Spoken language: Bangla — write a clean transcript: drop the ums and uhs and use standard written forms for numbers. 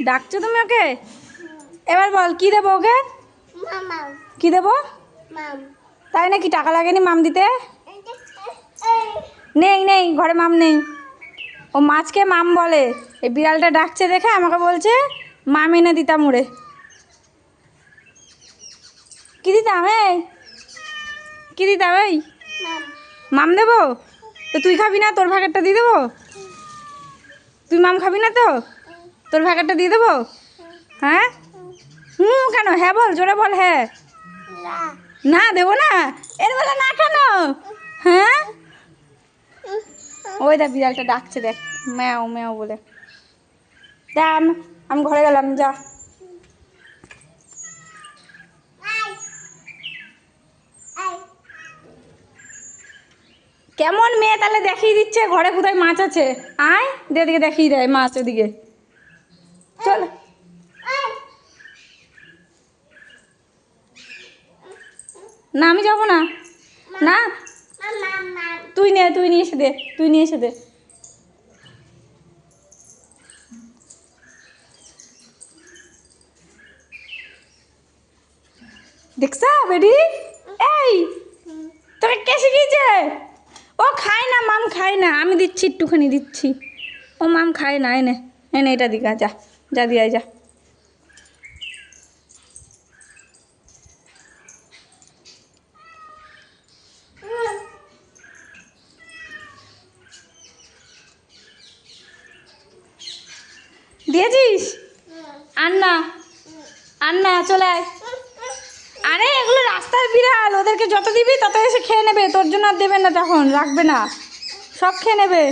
ডাকছো তুমি ওকে? এবার বল কি দেবো ওকে? কি দেবো? তাই নাকি? টাকা লাগেনি মাম দিতে? নেই নেই, ঘরে মাম নেই। ও মাছকে মাম বলে। এই বিড়ালটা ডাকছে দেখে আমাকে বলছে মাম এনে দিতাম ওরে। কি দিতাম? এই কি দিতাম? এই মাম দেবো? তো তুই খাবি না? তোর ভাগেরটা দিয়ে দেবো? তুই মাম খাবি না তো? তোর ভাগেরটা দিয়ে দেবো? হ্যাঁ কেন? হ্যাঁ বল, জোরে বল। হ্যাঁ না দেবো না? এর বেলা না কেন? হ্যাঁ ওই দেখ বিড়ালটা ডাকছে, দেখ ম্যাও ম্যাও বলে। দেখ আমি ঘরে গেলাম, যা। কেমন মেয়ে তাহলে দেখিয়ে দিচ্ছে ঘরে কোথায় মাছ আছে। আয় দিকে দেখিয়ে দেয় মাছ ওদিকে। চল। না আমি যাবো না। না তুই নিয়ে এসে দে, তুই নিয়ে এসে দে। দেখছ বেডি? এই তোকে কে শিখিয়েছে? ও খায় না, মাম খায় না। আমি দিচ্ছি, একটুখানি দিচ্ছি। ও মাম খায় না। এনে এনে এটা দিকা, যা যা দিয়ে যা। দিয়েছিস? আর না চলে আয়। আরে এগুলো রাস্তার বিড়াল, ওদেরকে যত দিবি তত এসে খেয়ে নেবে। তোর জন্য আর দেবে না, তখন রাখবে না, সব খেয়ে নেবে।